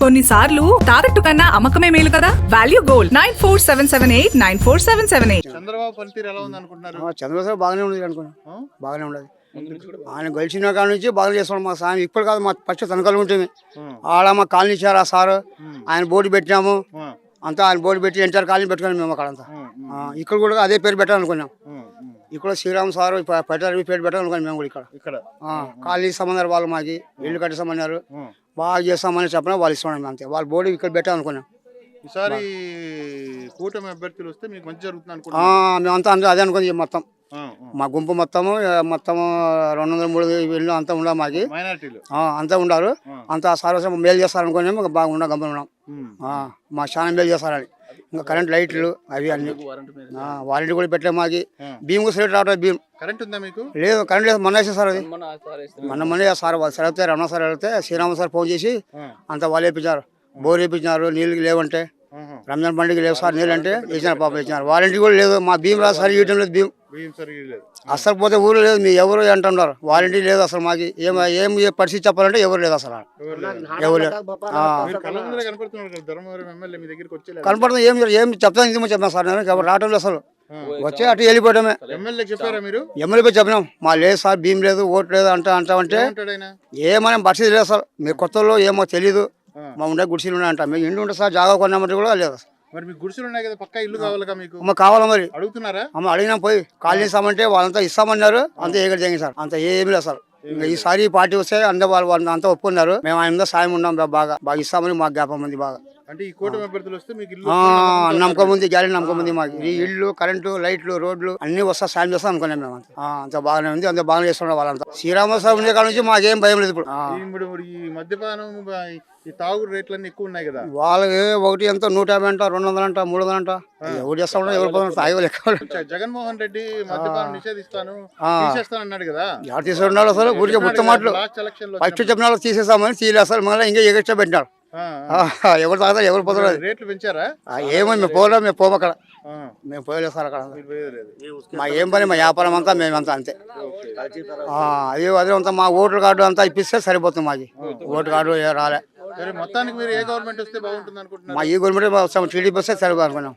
కొన్నిసార్లు తాకట్టు కన్నా అమ్మకమే మేలు కదా. Value gold 9477894778. చంద్రబాబు పనితీరు ఎలా ఉంది అనుకుంటున్నారు? చంద్రబాబు బాగానే ఉంది అనుకున్నాను. బాగానే ఉండదు. ఆయన గెలిచిన కాడ నుంచి బాగా చేస్తున్నాడు మా సాయం. ఇప్పుడు కాదు, మా ఫస్ట్ తనకలు ఉంటుంది. ఆడ మా కాలనీ ఇచ్చారు ఆ సారు. ఆయన బోర్డు పెట్టినాము అంతా. ఆయన బోర్డు పెట్టి ఎన్టీఆర్ కాలనీ పెట్టుకున్నాం మేము అక్కడంతా. ఇక్కడ కూడా అదే పేరు పెట్టాలనుకున్నాం. ఇక్కడ శ్రీరామ్ సారు పెట్టాలి పేరు పెట్టాలనుకున్నాం మేము కూడా ఇక్కడ. కాలనీ సంబంధాలు వాళ్ళు మాకి ఇల్లు కట్టిస్తామన్నారు. బాగా చేస్తామని చెప్పినా వాళ్ళు ఇస్తున్నాం అంతే. వాళ్ళు బోర్డు ఇక్కడ పెట్టాలనుకున్నాం. ఈసారి కూటమి అభ్యర్థులు వస్తే మీకు మంచి జరుగుతుంది అనుకుంటున్నాం. మేమంతా అదే అనుకుంది. మొత్తం మా గుంపు మొత్తము 200-300 ఇల్లు అంతా ఉండాలి మాకి. అంతా ఉండారు. అంతా సార్వత్రిక మేలు చేస్తారనుకుని బాగుండా గమ్మున ఉన్నాం. మా చాలా మేలు చేస్తారని. ఇంకా కరెంట్ లైట్లు అవి అన్ని వారంటీ కూడా పెట్టలే మాకి. బియ్యం కూడా సరిగ్గా రావట్లేదు. బియ్యం కరెంట్ ఉందా మీకు? లేదు, కరెంట్ లేదు. మొన్న వేసే సార్ అది మొన్న సార్ వాళ్ళు సరే అవుతారు. రమణ సార్ వెళ్తే శ్రీరామ సార్ ఫోన్ చేసి అంతా వాళ్ళు వేయించారు. బోర్ వేయించినారు. నీళ్ళు లేవంటే రంజాన్ పండుగ లేవు సార్ నీళ్ళు అంటే ఇచ్చినారు. పాప ఇచ్చినారు. వారంటీ కూడా లేదు. మా బియ్యం రాదు సార్. ఇవ్వటం లేదు బియ్యం అసలు. పోతే ఊరు లేదు. మీ ఎవరు అంటున్నారు. వారంటీ లేదు అసలు మాకి. ఏం పరిస్థితి చెప్పాలంటే ఎవరు లేదు అసలు. ఎవరు లేదు. కనపడుతుంది. ఏం చెప్తాను ఇది చెప్పినా సార్. నేను రావటం లేదు అసలు. వచ్చే అటు వెళ్ళిపోవటమే. ఎమ్మెల్యే చెప్పినాం. మా లేదు సార్ బియ్యం లేదు, ఓటు లేదు అంటామంటే ఏమైనా పరిస్థితి లేదు సార్. మీ కొత్తలో ఏమో తెలీదు. మా ఉండే గుడిసెలు ఉన్నాయంట. మేము ఇంటి ఉంటే సార్ జాగా కొన్నామంటే కూడా లేదు. మరి మీకు గుడిసెలు ఉన్నాయి కదా, పక్కా ఇల్లు కావాలిగా మీకు? కావాలా మరి. అడుగుతున్నారా? అడిగినా పోయి కాలనీ ఇస్తామంటే వాళ్ళంతా ఇస్తామన్నారు. అంతా ఏగడి జరిగింది సార్. అంత ఏమి లేదు సార్. ఈసారి పార్టీ వస్తే అందరూ వాళ్ళు అంతా ఒప్పుకున్నారు. మేము ఆయన సాయం ఉన్నాం. బాగా ఇస్తామని మాకు జ్ఞాపకం ఉంది బాగా. అంటే ఈ కూటమి అభ్యర్థులు వస్తే మీకు నమ్మకం ఉంది. గ్యారెంటీ నమ్మకం ఉంది మాకు. ఈ ఇల్లు, కరెంటు, లైట్లు, రోడ్లు అన్ని వస్తా సాయం చేస్తాం అనుకున్నాం మేము. అంత బాగానే ఉంది. అంత బాగా చేస్తున్నాం వాళ్ళంతా. శ్రీరామ సార్ ఉండే కాడ నుంచి మాకేం భయం లేదు. ఇప్పుడు ఈ మద్యపానం ఈ తాగు రేట్లన్నీ ఎక్కువ ఉన్నాయి కదా. వాళ్ళకి ఒకటి ఎంత 150 అంట, 200 అంట, 300 అంట. ఎవరు చేస్తా ఉంటారు. ఎవరు పోతున్నారు. తాగే లెక్క. జగన్మోహన్ రెడ్డి మద్యపానం నిషేధిస్తాను అన్నాడు కదా. ఎవరు తీసుకున్నాడు అసలు? ఊరికే ముట్ట మాటలు. ఫస్ట్ చెప్పిన వాళ్ళు తీసేస్తామని తీయలేదు అసలు. మళ్ళీ ఇంకా ఎగస్ట్రా పెట్టినారు. ఎవరు తాగుతారు, ఎవరు పోతారు. రేట్లు పెంచారా? ఏమో మేము పోలేం. మేము పోము అక్కడ. మేము పోయలేదు సార్ అక్కడ. మా ఏం పని, మా వ్యాపారం అంతా మేమంతా అంతే. అదే అంతా మా ఓటర్ కార్డు అంతా ఇప్పిస్తే సరిపోతుంది. మాకు ఓటర్ కార్డు రాలే. మొత్తానికి మీరు ఏ గవర్నమెంట్ వస్తే బాగుంటుంది అనుకుంటున్నారు? మా ఈ గవర్నమెంట్ టీడీపీ వస్తే సరిపోదు అనుకున్నాం.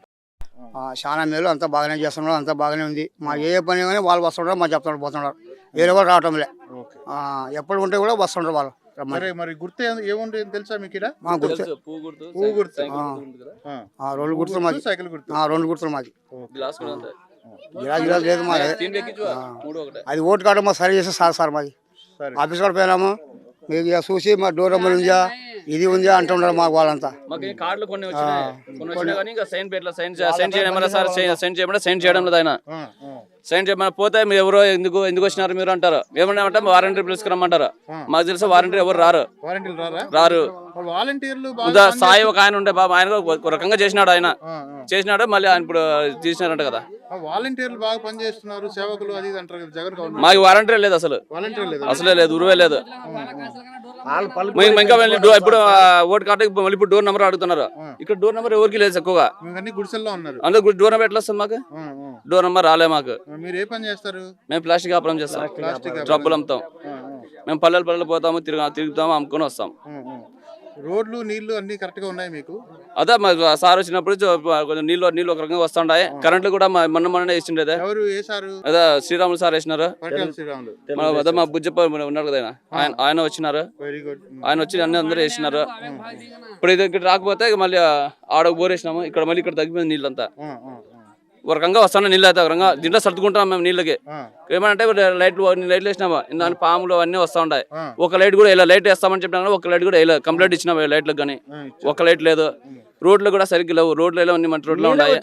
చాలా మేలు. అంతా బాగానే చేస్తున్నారు. అంతా బాగానే ఉంది. మాకు ఏ పని కానీ వాళ్ళు వస్తున్నారు. మాకు చెప్తున్నారు, పోతున్నారు. వేరే కూడా రావటం లే. ఎప్పుడు ఉంటే కూడా వస్తుంటారు వాళ్ళు. మరి గుర్తు ఏముంది తెలుసా మీకు? రెండు గుర్తులు మాకు. సైకిల్ గుర్తు 2 గుర్తులు మాకు. గిలాస్ లేదు మాది. అది ఓటు కార్డు మాకు సరి చేస్తే సార్ మాది. ఆఫీస్ కూడా పోయినాము. మీకు చూసి మా డోర్ నెంబర్ ఉందా, ఇది ఉందా అంటున్నారు మాకు వాళ్ళంతా. కార్డులు కొన్ని సైన్ చేయడం లేదు. ఆయన సైన్ చేయమని పోతే మీరు ఎవరో ఎందుకు వచ్చినారు మీరు అంటారు. ఏమన్నా అంటే వారంటీ పిలుచుకురమ్మంటారు. మాకు తెలిసి వారంటీ ఎవరు రారు. సాయి ఒక ఆయన ఉండే బాబు. ఆయన ఒక రకంగా చేసినాడు. మళ్ళీ ఆయన ఇప్పుడు తీసినారంట కదా. వాలంటీర్లు బాగా పనిచేస్తున్నారు, సేవకులు అది అంటారు కదా జగన్ గవర్నమెంట్. మాకు వారంటీ లేదు అసలు. అసలే లేదు, ఉరువే లేదు. ఇంకా ఇప్పుడు ఓటు కార్డు ఇప్పుడు డోర్ నెంబర్ అడుగుతున్నారు. ఇక్కడ డోర్ నెంబర్ ఎవరికి లేదు ఎక్కువగా. అందరూ డోర్ నెంబర్ ఎట్లా వస్తుంది మాకు? డోర్ నెంబర్ రాలే మాకు. మీరు ఏ పని చేస్తారు? మేము ప్లాస్టిక్ వ్యాపారం చేస్తాం. డబ్బులు అమ్ముతాం. మేము పల్లెలు పోతాము, తిరుగుతాము, అమ్ముకొని వస్తాం. రోడ్లు, నీళ్లు అన్ని కరెక్ట్ గా ఉన్నాయి మీకు? అదే సార్ వచ్చినప్పుడు కొంచెం నీళ్ళు ఒక రకంగా వస్తుంటాయి. కరెంట్లు కూడా మొన్న వేసిండే. అదే శ్రీరాములు సార్ వేసినారు. అదే మా బుజ్జప్ప ఉన్నారు కదా, ఆయన వచ్చినారు. ఆయన వచ్చి అందరూ వేసినారు. ఇప్పుడు ఇది ఇక్కడ రాకపోతే మళ్ళీ ఆడకు బోర్ వేసినాము. ఇక్కడ మళ్ళీ ఇక్కడ తగ్గిపోయింది నీళ్ళంతా. ఒక రకంగా వస్తాను నీళ్ళు అయితే. ఒక రకంగా దీంట్లో సర్దుకుంటాం మేము నీళ్ళకి. ఏమంటే లైట్లు వేసినామా, దాని పాములు అవన్నీ వస్తూ ఉంటాయి. ఒక లైట్ కూడా వేయలేదు. లైట్ వేస్తామని చెప్పినా ఒక లైట్ కూడా వేయలేదు. కంప్లీట్ ఇచ్చినా లైట్లకు కానీ ఒక లైట్ లేదు. రోడ్లు కూడా సరిగ్గా లేవు. రోడ్లు అన్ని మంచి రోడ్లు ఉన్నాయి.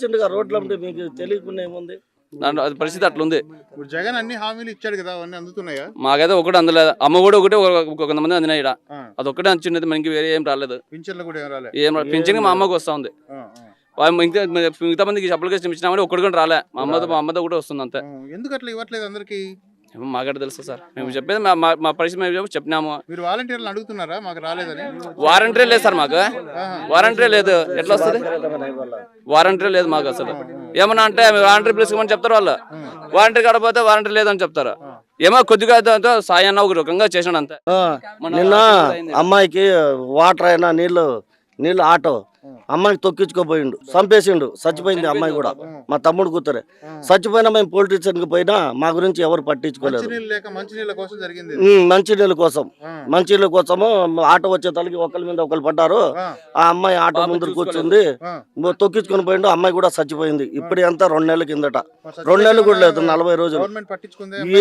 పరిస్థితి అట్లుంది. జగన్ అన్ని హామీలు ఇచ్చాడు కదా, అవన్నీ అందుతున్నాయా? మాకైతే ఒకటి అందలేదు. అమ్మ కూడా ఒకటే కొంతమంది అందినాయి. అది ఒకటే అందింది. మనకి వేరే ఏం రాలేదు. పింఛన్ మా అమ్మకు వస్తా ఉంది. మిగతా మందికి అప్లికేషన్ ఇచ్చినామని ఒక్కడి కూడా రాలే. మా అమ్మతో కూడా వస్తుంది అంతే. ఎందుకు అట్లా ఇవ్వట్లేదు అందరికి? మాకైతే తెలుసు సార్. మేము చెప్పేది మా పరిస్థితి మేము చెప్పినాము. మీరు వాలంటీర్లు అడుగుతున్నారా మాకు రాలేదని? వారంటీ లేదు సార్ మాకు. వారంటీ లేదు. ఎట్లా వస్తుంది? వారంటీ లేదు మాకు అసలు. ఏమన్నా అంటే వారంటీ పిలుచుకోమని చెప్తారు వాళ్ళు. వారంటీ కాకపోతే వారంటీ లేదని చెప్తారు. ఏమో కొద్దిగా సాయి అన్న ఒక రకంగా చేసినాడు అంతే. నిన్న అమ్మాయికి వాటర్ అయినా నీళ్లు నీళ్ళు ఆటో అమ్మాయిని తొక్కించుకోపోయిండు, చంపేసిండు, చచ్చిపోయింది అమ్మాయి కూడా, మా తమ్ముడు కూతురే. చచ్చిపోయినా మేము పోలీస్ స్టేషన్కి పోయినా మా గురించి ఎవరు పట్టించుకోలేదు. మంచినీళ్ళ కోసం జరిగింది. మంచినీళ్ళ కోసం, మంచినీళ్ళ కోసము ఆటో వచ్చే తలకి ఒకరి మీద ఒకరు పడ్డారు. ఆ అమ్మాయి ఆటో ముందు కూర్చుంది, తొక్కించుకొని పోయిండు, అమ్మాయి కూడా చచ్చిపోయింది. ఇప్పుడు ఎంత 2 నెలల కిందట, 2 నెలలు కూడా లేదు, 40 రోజులు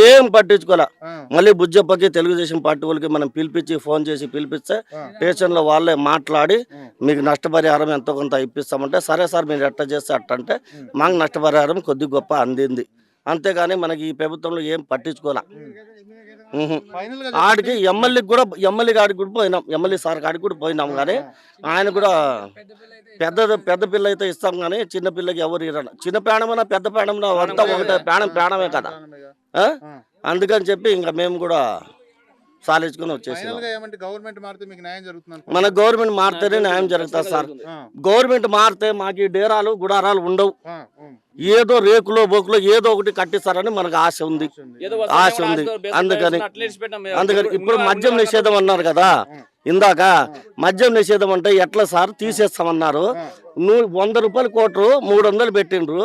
ఏం పట్టించుకోలే. మళ్ళీ బుజ్జప్పకి తెలుగుదేశం పార్టీ వాళ్ళకి మనం పిలిపించి ఫోన్ చేసి పిలిపిస్తే స్టేషన్ లో వాళ్ళే మాట్లాడి మీకు నష్టపరిహారం ఎంతో కొంత ఇప్పిస్తామంటే, సరే సార్ మీరు ఎట్ట చేస్తే అట్ట అంటే మాకు నష్టపరిహారం కొద్ది గొప్ప అందింది. అంతేగాని మనకి ఈ ప్రభుత్వంలో ఏం పట్టించుకోలే. ఆడికి ఎమ్మెల్యే గాడికి కూడా పోయినాం, ఎమ్మెల్యే సార్ కాడికి కూడా పోయినాం. కానీ ఆయన కూడా పెద్ద పిల్ల అయితే ఇస్తాం, కానీ చిన్న పిల్లకి ఎవరు ఇరన. చిన్న ప్రాణమైనా పెద్ద ప్రాణమైనా అంతా ఒకటే, ప్రాణమే కదా. అందుకని చెప్పి ఇంకా మేము కూడా సాలించుకుని వచ్చేసి మన గవర్నమెంట్ మారితేనే న్యాయం జరుగుతుంది సార్. గవర్నమెంట్ మారితే మాకు డేరాలు గుడారాలు ఉండవు, ఏదో రేకులో బోకులో ఏదో ఒకటి కట్టిస్తారని మనకు ఆశ ఉంది. అందుకని ఇప్పుడు మద్యం నిషేధం అన్నారు కదా ఇందాక. మద్యం నిషేధం అంటే ఎట్లా సార్ తీసేస్తామన్నారు. నువ్వు 100 రూపాయలు కోటరు 300 పెట్టిండ్రు.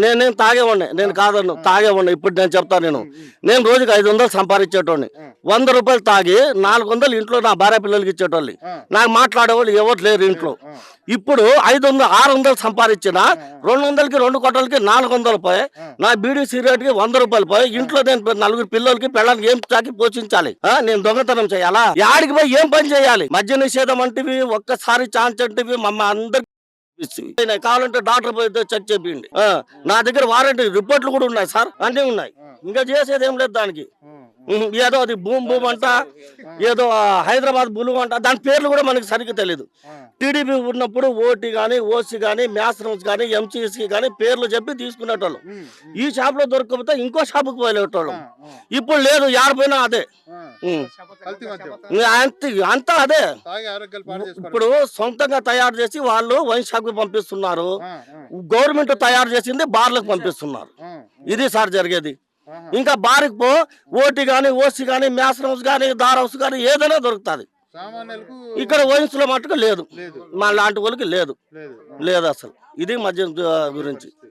నేనేం తాగేవాడిని, నేను కాదన్ను, తాగేవాడిని. ఇప్పుడు నేను చెప్తాను, నేను రోజుకి 500 సంపాదించేటోడిని. 100 రూపాయలు తాగి 400 ఇంట్లో నా భార్య పిల్లలకి ఇచ్చేటోళ్ళు. నాకు మాట్లాడేవాళ్ళు ఎవరు లేరు ఇంట్లో. ఇప్పుడు 600 సంపాదించిన 200కి 2 కోటలకి 400 పోయి, నా బీడీ సిగరెట్ కి 100 రూపాయలు పోయి, ఇంట్లో నేను 4 పిల్లలకి పిల్లలకి ఏం తాకి పోషించాలి? నేను దొంగతనం చేయాలా? యాడికి పోయి ఏం పని చేయాలి? మద్య నిషేధం అంటివి, ఒక్కసారి ఛాన్స్ అంటివి మమ్మ అందరికి కావాలంటే డాక్టర్ పోయితే చెక్ చేయండి. నా దగ్గర వారంటీ రిపోర్ట్లు కూడా ఉన్నాయి సార్, అన్నీ ఉన్నాయి. ఇంకా చేసేది ఏం లేదు దానికి. ఏదో అది భూమ్ అంట, ఏదో హైదరాబాద్ బులు అంట, దాని పేర్లు కూడా మనకి సరిగ్గా తెలియదు. టీడీపీ ఉన్నప్పుడు ఓటీ కానీ, ఓసీ కానీ, మ్యాథ్స్ కానీ, ఎంసీసీ కానీ పేర్లు చెప్పి తీసుకునేటోళ్ళు. ఈ షాప్ లో దొరకకపోతే ఇంకో షాపుకి పోయేటోళ్ళు. ఇప్పుడు లేదు, యాడిపోయినా అదే, అంతా అదే. ఇప్పుడు సొంతంగా తయారు చేసి వాళ్ళు వైన్ షాప్ కి పంపిస్తున్నారు, గవర్నమెంట్ తయారు చేసింది బార్లకు పంపిస్తున్నారు. ఇది సార్ జరిగేది. ఇంకా బారికి పో, ఓటీ కానీ, ఓసీ కానీ, మ్యాథ్స్ హౌస్ కానీ, దార్ హౌస్ కానీ ఏదైనా దొరుకుతుంది. ఇక్కడ వైన్స్ లో మట్టుకు లేదు, మా లాంటి వాళ్ళకి లేదు అసలు. ఇది మద్యం గురించి.